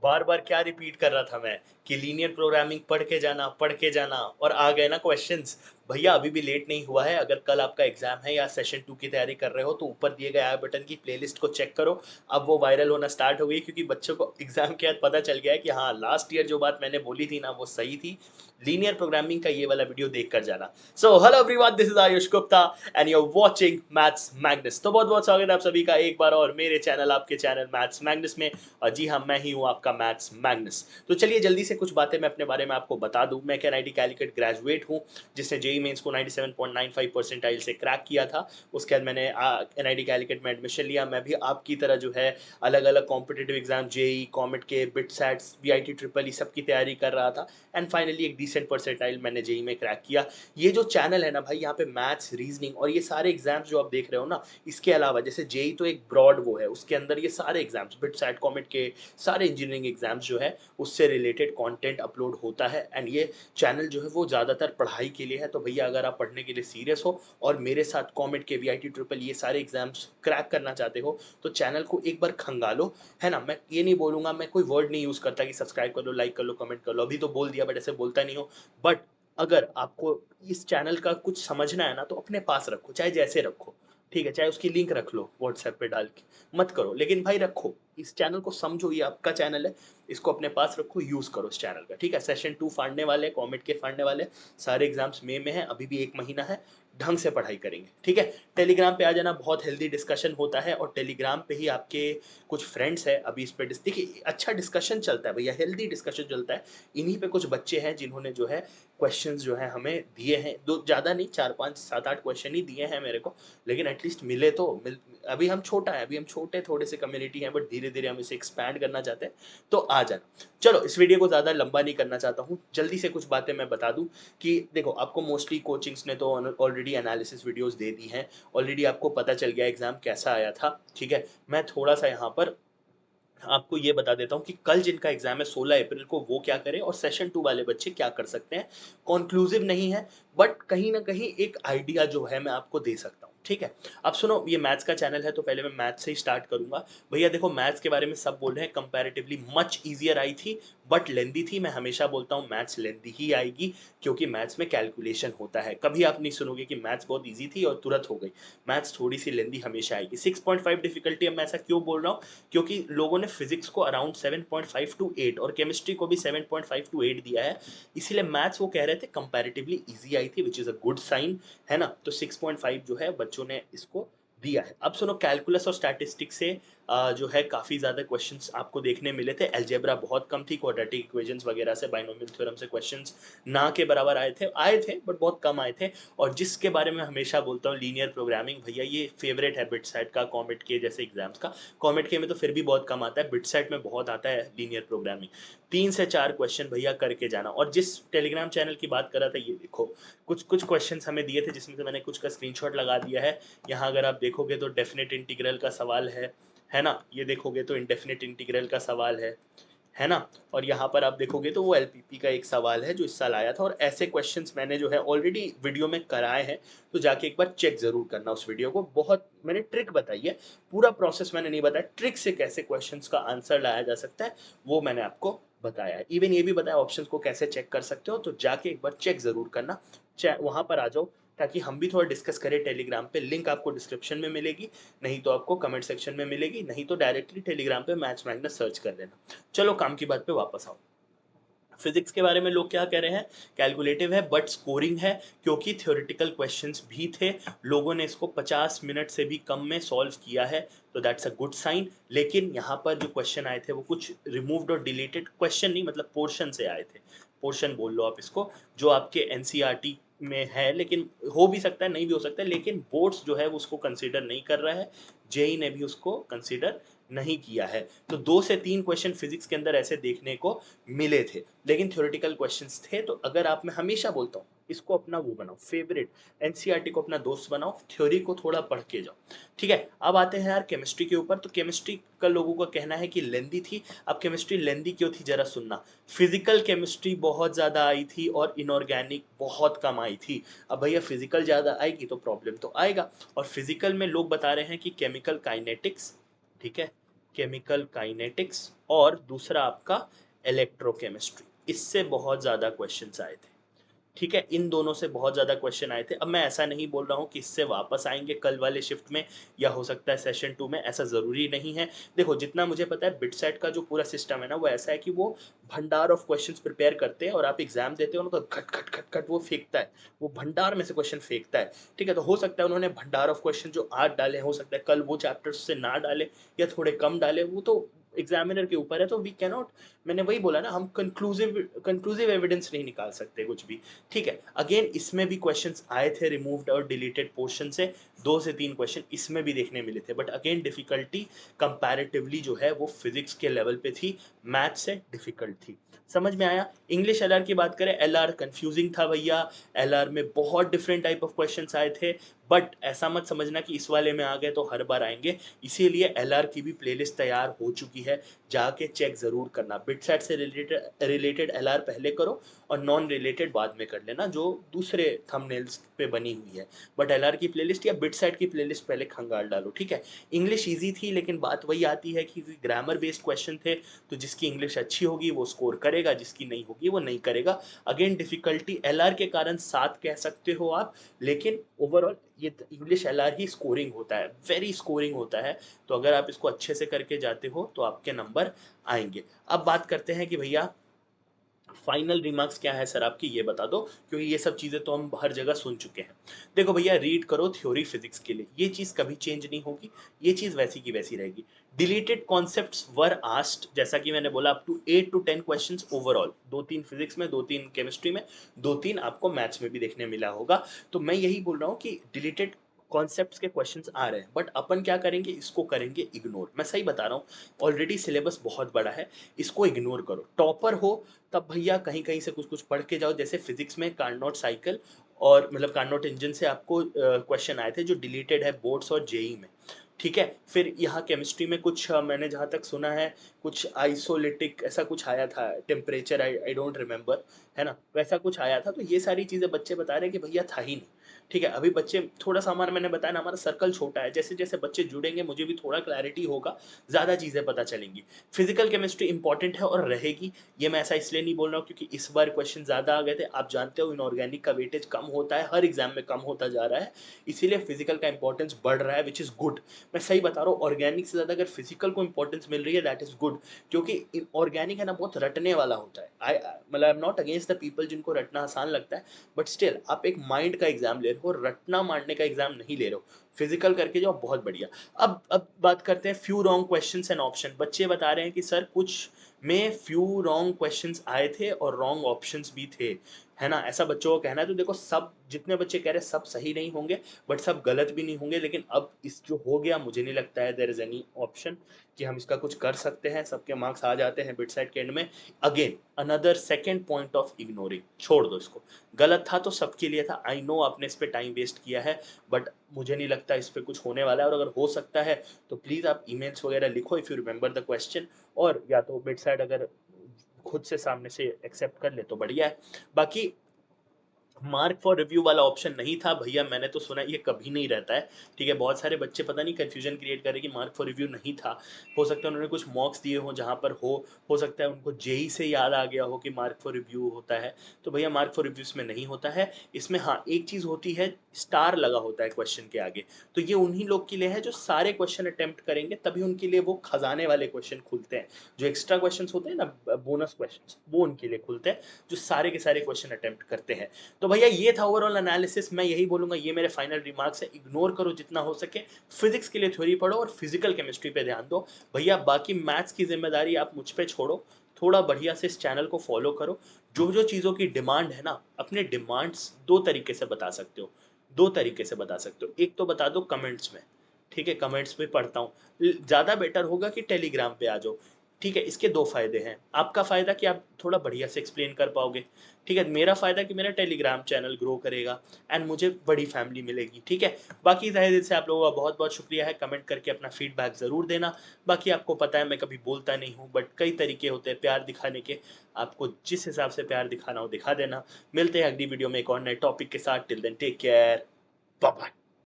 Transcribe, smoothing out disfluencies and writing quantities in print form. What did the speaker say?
बार बार क्या रिपीट कर रहा था मैं कि लीनियर प्रोग्रामिंग पढ़ के जाना और आ गए ना क्वेश्चंस। भैया अभी भी लेट नहीं हुआ है। अगर कल आपका एग्जाम है या सेशन 2 की तैयारी कर रहे हो तो ऊपर दिए गए आई बटन की प्लेलिस्ट को चेक करो। अब वो वायरल होना स्टार्ट हो गई क्योंकि बच्चों को एग्जाम के बाद पता चल गया है कि हाँ, लास्ट ईयर जो बात मैंने बोली थी ना वो सही थी। लीनियर प्रोग्रामिंग का ये वाला वीडियो देख कर जाना। So hello everyone, this is Ayush Gupta and you are watching maths magnets. तो बहुत बहुत स्वागत है आप सभी का एक बार और मेरे चैनल, आपके चैनल मैथ्स मैग्नेस में। और जी हाँ, मैं ही हूँ आपका मैथ्स मैग्नेस। तो चलिए जल्दी से कुछ बातें मैं अपने बारे में आपको बता दूं। मैं एनआईटी कैलिकट ग्रेजुएट हूँ, जिसने जेई मेंस को 97.95 परसेंटाइल से क्रैक किया था। उसके बाद मैंने एनआईटी कैलिकट में एडमिशन लिया। मैं भी आपकी तरह जो है अलग अलग कॉम्पिटेटिव एग्जाम, जेई, कॉमेट के, बिटसैट्स, वीआईटी ट्रिपल ई सब की तैयारी कर रहा था। एंड फाइनली एक डिसेंट परसेंटाइल मैंने जेई में क्रैक किया। ये जो चैनल है ना भाई, यहाँ पे मैथ्स, रीजनिंग और ये सारे एग्जाम्स जो आप देख रहे हो ना, इसके अलावा जैसे जेई तो एक ब्रॉड वो है, उसके अंदर ये सारे एग्जाम्स, बिटसैट, कॉमेट के सारे इंजीनियरिंग एग्जाम्स जो है उससे रिलेटेड कंटेंट अपलोड होता है। एंड ये चैनल जो है वो ज़्यादातर पढ़ाई के लिए है। तो भैया अगर आप पढ़ने के लिए सीरियस हो और मेरे साथ कॉमेट के, वीआईटी ट्रिपल ये सारे एग्जाम्स क्रैक करना चाहते हो तो चैनल को एक बार खंगालो, है ना। मैं ये नहीं बोलूँगा, मैं कोई वर्ड नहीं यूज़ करता कि सब्सक्राइब कर लो, लाइक कर लो, कमेंट कर लो। अभी तो बोल दिया बट ऐसे बोलता नहीं हो। बट अगर आपको इस चैनल का कुछ समझना है ना तो अपने पास रखो, चाहे जैसे रखो, ठीक है। चाहे उसकी लिंक रख लो व्हाट्सएप पे डाल के, मत करो, लेकिन भाई रखो। इस चैनल को समझो, ये आपका चैनल है, इसको अपने पास रखो, यूज करो इस चैनल का, ठीक है। सेशन 2 फाड़ने वाले, कॉमेट के फाड़ने वाले, सारे एग्जाम्स मई में है, अभी भी एक महीना है। ढंग से पढ़ाई करेंगे, ठीक है। टेलीग्राम पे आ जाना, बहुत हेल्दी डिस्कशन होता है और टेलीग्राम पे ही आपके कुछ फ्रेंड्स है अभी इस पे देखिए अच्छा डिस्कशन चलता है भैया, हेल्दी डिस्कशन चलता है। इन्हीं पे कुछ बच्चे हैं जिन्होंने जो है क्वेश्चंस जो है हमें दिए हैं, दो ज़्यादा नहीं, 4 5 7 8 क्वेश्चन ही दिए हैं मेरे को। लेकिन एटलीस्ट मिले तो मिल। अभी हम छोटा है, अभी हम छोटे थोड़े से कम्युनिटी हैं, बट धीरे धीरे हम इसे एक्सपैंड करना चाहते हैं। तो आ जाना। चलो इस वीडियो को ज़्यादा लंबा नहीं करना चाहता हूँ, जल्दी से कुछ बातें मैं बता दूँ कि देखो, आपको मोस्टली कोचिंग्स ने तो ऑलरेडी एनालिसिस वीडियोस दे दी हैं। ऑलरेडी आपको पता चल गया एग्जाम कैसा आया था, ठीक है। मैं थोड़ा सा यहाँ पर आपको ये बता देता हूँ कि कल जिनका एग्जाम है 16 अप्रैल को, वो क्या करें और सेशन 2 वाले बच्चे क्या कर सकते हैं। कॉन्क्लूसिव नहीं है, बट कहीं ना कहीं एक आइडिया जो है मैं आपको दे सकता हूँ, ठीक है। अब सुनो, ये मैथ्स का चैनल है तो पहले मैं मैथ्स से ही स्टार्ट करूंगा। भैया देखो, मैथ्स के बारे में सब बोल रहे हैं कंपैरेटिवली मच ईजियर आई थी, बट लेंदी थी। मैं हमेशा बोलता हूँ मैथ्स लेंदी ही आएगी, क्योंकि मैथ्स में कैलकुलेशन होता है। कभी आप नहीं सुनोगे कि मैथ्स बहुत ईजी थी और तुरंत हो गई। मैथ्स थोड़ी सी लेंदी हमेशा आएगी। 6.5 डिफिकल्टी, अब मैं ऐसा क्यों बोल रहा हूँ, क्योंकि लोगों ने फिजिक्स को अराउंड 7.5 टू 8 और केमिस्ट्री को भी 7.5 टू 8 दिया है। इसीलिए मैथ्स वो कह रहे थे कंपैरेटिवली इजी आई थी, which is a good sign, है ना। तो 6.5 जो है बच्चों ने इसको दिया है। अब सुनो, कैलकुलस और स्टैटिस्टिक्स से जो है काफ़ी ज़्यादा क्वेश्चंस आपको देखने मिले थे। अलजेब्रा बहुत कम थी, क्वाड्रेटिक इक्वेशंस वगैरह से, बाइनोमियल थ्योरम से क्वेश्चंस ना के बराबर आए थे बट बहुत कम आए थे। और जिसके बारे में हमेशा बोलता हूँ, लीनियर प्रोग्रामिंग, भैया ये फेवरेट है बिटसेट का, कॉमेट के जैसे एग्जाम्स का। कॉमेट के में तो फिर भी बहुत कम आता है, बिटसेट में बहुत आता है लीनियर प्रोग्रामिंग। 3 से 4 क्वेश्चन भैया करके जाना। और जिस टेलीग्राम चैनल की बात कर रहा था, ये देखो कुछ कुछ क्वेश्चंस हमें दिए थे, जिसमें से मैंने कुछ का स्क्रीनशॉट लगा दिया है। यहाँ अगर आप देखोगे तो डेफिनेट इंटीग्रल का सवाल है ना। ये देखोगे तो इंडेफिनिट इंटीग्रल का सवाल है ना। और यहाँ पर आप देखोगे तो वो एलपीपी का एक सवाल है जो इस साल आया था। और ऐसे क्वेश्चंस मैंने जो है ऑलरेडी वीडियो में कराए हैं, तो जाके एक बार चेक जरूर करना उस वीडियो को। बहुत मैंने ट्रिक बताई है, पूरा प्रोसेस मैंने नहीं बताया, ट्रिक से कैसे क्वेश्चंस का आंसर लाया जा सकता है वो मैंने आपको बताया है। इवन ये भी बताया ऑप्शंस को कैसे चेक कर सकते हो, तो जाके एक बार चेक जरूर करना। वहां पर आ जाओ ताकि हम भी थोड़ा डिस्कस करें टेलीग्राम पे। लिंक आपको डिस्क्रिप्शन में मिलेगी, नहीं तो आपको कमेंट सेक्शन में मिलेगी, नहीं तो डायरेक्टली टेलीग्राम पे मैथ्स मैग्नेस सर्च कर लेना। चलो काम की बात पे वापस आओ। फिजिक्स के बारे में लोग क्या कह रहे हैं, कैलकुलेटिव है बट स्कोरिंग है, क्योंकि थ्योरेटिकल क्वेश्चंस भी थे। लोगों ने इसको 50 मिनट से भी कम में सॉल्व किया है, तो दैट्स अ गुड साइन। लेकिन यहाँ पर जो क्वेश्चन आए थे वो कुछ रिमूव्ड और डिलीटेड क्वेश्चन नहीं, मतलब पोर्शन से आए थे। पोर्शन बोल लो आप इसको, जो आपके एनसीईआरटी में है, लेकिन हो भी सकता है, नहीं भी हो सकता है, लेकिन बोर्ड्स जो है वो उसको कंसीडर नहीं कर रहा है। जेई ने भी उसको कंसीडर नहीं किया है। तो 2 से 3 क्वेश्चन फिजिक्स के अंदर ऐसे देखने को मिले थे, लेकिन थ्योरेटिकल क्वेश्चंस थे। तो अगर आप, मैं हमेशा बोलता हूँ, इसको अपना वो बनाओ फेवरेट, एनसीईआरटी को अपना दोस्त बनाओ, थ्योरी को थोड़ा पढ़ के जाओ, ठीक है। अब आते हैं यार केमिस्ट्री के ऊपर। तो केमिस्ट्री का लोगों का कहना है कि लेंदी थी। अब केमिस्ट्री लेंदी क्यों थी जरा सुनना। फिजिकल केमिस्ट्री बहुत ज़्यादा आई थी और इनऑर्गेनिक बहुत कम आई थी। अब भैया फिजिकल ज़्यादा आएगी तो प्रॉब्लम तो आएगा। और फिजिकल में लोग बता रहे हैं कि केमिकल काइनेटिक्स, ठीक है, केमिकल काइनेटिक्स और दूसरा आपका इलेक्ट्रोकेमिस्ट्री। इससे बहुत ज़्यादा क्वेश्चंस आए थे। ठीक है, इन दोनों से बहुत ज़्यादा क्वेश्चन आए थे। अब मैं ऐसा नहीं बोल रहा हूँ कि इससे वापस आएंगे कल वाले शिफ्ट में या हो सकता है सेशन 2 में, ऐसा ज़रूरी नहीं है। देखो, जितना मुझे पता है बिटसेट का जो पूरा सिस्टम है ना, वो ऐसा है कि वो भंडार ऑफ क्वेश्चंस प्रिपेयर करते हैं और आप एग्जाम देते हो, उनको खट खट खट खट वो फेंकता है, वो भंडार में से क्वेश्चन फेंकता है। ठीक है, तो हो सकता है उन्होंने भंडार ऑफ क्वेश्चन जो आज डाले, हो सकता है कल वो चैप्टर्स से ना डाले या थोड़े कम डाले, वो तो एग्जामिनर के ऊपर है। तो वी कैनॉट, मैंने वही बोला ना, हम कंक्लूसिव एविडेंस नहीं निकाल सकते कुछ भी। ठीक है, अगेन इसमें भी क्वेश्चंस आए थे रिमूव्ड और डिलीटेड पोर्शन से, 2 से 3 क्वेश्चन इसमें भी देखने मिले थे, बट अगेन डिफिकल्टी कंपैरेटिवली जो है वो फिजिक्स के लेवल पे थी, मैथ से डिफिकल्ट थी। समझ में आया? इंग्लिश एलआर की बात करें, एलआर कंफ्यूजिंग था भैया, एलआर में बहुत डिफरेंट टाइप ऑफ क्वेश्चंस आए थे, बट ऐसा मत समझना कि इस वाले में आ गए तो हर बार आएंगे। इसीलिए एलआर की भी प्लेलिस्ट तैयार हो चुकी है, जाके चेक जरूर करना। बिटसेट से रिलेटेड एलआर पहले करो और नॉन रिलेटेड बाद में कर लेना, जो दूसरे थंबनेल्स पे बनी हुई है, बट एलआर की प्लेलिस्ट या बिटसेट की प्लेलिस्ट पहले खंगाल डालो। ठीक है, इंग्लिश ईजी थी, लेकिन बात वही आती है कि ग्रामर बेस्ड क्वेश्चन थे, तो जिसकी इंग्लिश अच्छी होगी वो स्कोर करेगा, जिसकी नहीं होगी वो नहीं करेगा। अगेन डिफिकल्टी एलआर के कारण 7 कह सकते हो आप, लेकिन ओवरऑल ये इंग्लिश एलआर ही स्कोरिंग होता है, वेरी स्कोरिंग होता है। तो अगर आप इसको अच्छे से करके जाते हो तो आपके नंबर आएंगे। अब बात करते हैं कि भैया फाइनल रिमार्क्स क्या है सर आपकी, ये बता दो, क्योंकि ये सब चीज़ें तो हम हर जगह सुन चुके हैं। देखो भैया, रीड करो थ्योरी फिजिक्स के लिए, ये चीज़ कभी चेंज नहीं होगी, ये चीज़ वैसी की वैसी रहेगी। डिलीटेड कॉन्सेप्ट्स वर आस्क्ड, जैसा कि मैंने बोला, up to 8 to 10 questions overall, 2-3 physics में, 2-3 केमिस्ट्री में, 2-3 आपको मैथ्स में भी देखने मिला होगा। तो मैं यही बोल रहा हूँ कि डिलीटेड कॉन्सेप्ट्स के क्वेश्चंस आ रहे हैं, बट अपन क्या करेंगे, इसको करेंगे इग्नोर। मैं सही बता रहा हूँ, ऑलरेडी सिलेबस बहुत बड़ा है, इसको इग्नोर करो। टॉपर हो तब भैया कहीं कहीं से कुछ कुछ पढ़ के जाओ, जैसे फिजिक्स में कार्नोट साइकिल और मतलब कार्नोट इंजन से आपको क्वेश्चन आए थे जो डिलीटेड है बोर्ड्स और जेई में। ठीक है, फिर यहाँ केमिस्ट्री में कुछ मैंने जहाँ तक सुना है, कुछ आइसोलिटिक ऐसा कुछ आया था, टेम्परेचर आई डोंट रिमेम्बर, है ना, वैसा कुछ आया था। तो ये सारी चीज़ें बच्चे बता रहे हैं कि भैया था ही नहीं। ठीक है, अभी बच्चे थोड़ा सा, हमारा मैंने बताया ना, हमारा सर्कल छोटा है, जैसे जैसे बच्चे जुड़ेंगे मुझे भी थोड़ा क्लैरिटी होगा, ज़्यादा चीज़ें पता चलेंगी। फिजिकल केमिस्ट्री इंपॉर्टेंट है और रहेगी, ये मैं ऐसा इसलिए नहीं बोल रहा हूँ क्योंकि इस बार क्वेश्चन ज़्यादा आ गए थे। आप जानते हो इनऑर्गेनिक का वेटेज कम होता है, हर एग्जाम में कम होता जा रहा है, इसीलिए फिजिकल का इंपॉर्टेंस बढ़ रहा है, विच इज़ गुड। मैं सही बता रहा हूँ, ऑर्गेनिक से ज़्यादा अगर फिजिकल को इंपॉर्टेंस मिल रही है, दैट इज़ गुड, क्योंकि ऑर्गेनिक है ना, बहुत रटने वाला होता है। आई मतलब I am not against the people जिनको रटना आसान लगता है, बट स्टिल आप एक माइंड का एग्जाम ले रहे हो, रटना मारने का एग्जाम नहीं ले रहे हो। फिजिकल करके जाओ, बहुत बढ़िया। अब बात करते हैं few wrong questions and option. बच्चे बता रहे हैं कि सर कुछ में फ्यू रॉन्ग क्वेश्चंस आए थे और रॉन्ग ऑप्शंस भी थे, है ना, ऐसा बच्चों को कहना है। तो देखो, सब जितने बच्चे कह रहे हैं सब सही नहीं होंगे, बट सब गलत भी नहीं होंगे, लेकिन अब इस जो हो गया, मुझे नहीं लगता है देयर इज एनी ऑप्शन कि हम इसका कुछ कर सकते हैं, सबके मार्क्स आ जाते हैं बिट साइड के एंड में। Again another second point of ignoring, छोड़ दो इसको, गलत था तो सबके लिए था। आई नो आपने इस पर टाइम वेस्ट किया है, बट मुझे नहीं लगता इस पर कुछ होने वाला है, और अगर हो सकता है तो प्लीज़ आप ईमेल्स वगैरह लिखो if you remember the question, और या तो बिट साइड अगर खुद से सामने से एक्सेप्ट कर ले तो बढ़िया है। बाकी मार्क फॉर रिव्यू वाला ऑप्शन नहीं था भैया, मैंने तो सुना ये कभी नहीं रहता है। ठीक है, बहुत सारे बच्चे पता नहीं कंफ्यूजन क्रिएट कर रहे कि मार्क फॉर रिव्यू नहीं था। हो सकता है उन्होंने कुछ मॉक्स दिए हो जहाँ पर हो सकता है उनको जेई से याद आ गया हो कि मार्क फॉर रिव्यू होता है। तो भैया मार्क फॉर रिव्यू इसमें नहीं होता है। इसमें हाँ एक चीज़ होती है, स्टार लगा होता है क्वेश्चन के आगे, तो ये उन्हीं लोग के लिए है जो सारे क्वेश्चन अटेम्प्ट करेंगे, तभी उनके लिए वो खजाने वाले क्वेश्चन खुलते हैं। जो एक्स्ट्रा क्वेश्चन होते हैं ना, बोनस क्वेश्चन, वो उनके लिए खुलते हैं जो सारे के सारे क्वेश्चन अटेम्प्ट करते हैं। तो भैया ये था ओवरऑल एनालिसिस। मैं यही बोलूंगा, ये मेरे फाइनल रिमार्क्स है, इग्नोर करो जितना हो सके, फिजिक्स के लिए थ्योरी पढ़ो और फिजिकल केमिस्ट्री पे ध्यान दो भैया। बाकी मैथ्स की जिम्मेदारी आप मुझ पे छोड़ो, थोड़ा बढ़िया से इस चैनल को फॉलो करो। जो जो चीज़ों की डिमांड है ना, अपने डिमांड्स 2 तरीके से बता सकते हो, 2 तरीके से बता सकते हो। एक तो बता दो कमेंट्स में, ठीक है, कमेंट्स में पढ़ता हूँ। ज़्यादा बेटर होगा कि टेलीग्राम पे आ जाओ। ठीक है, इसके 2 फायदे हैं। आपका फ़ायदा कि आप थोड़ा बढ़िया से एक्सप्लेन कर पाओगे। ठीक है, मेरा फ़ायदा कि मेरा टेलीग्राम चैनल ग्रो करेगा एंड मुझे बड़ी फैमिली मिलेगी। ठीक है, बाकी तहे दिल से आप लोगों का बहुत बहुत शुक्रिया है। कमेंट करके अपना फीडबैक ज़रूर देना। बाकी आपको पता है मैं कभी बोलता नहीं हूँ, बट कई तरीके होते हैं प्यार दिखाने के, आपको जिस हिसाब से प्यार दिखाना हो दिखा देना। मिलते हैं अगली वीडियो में एक और नए टॉपिक के साथ। Till then take care, bye bye.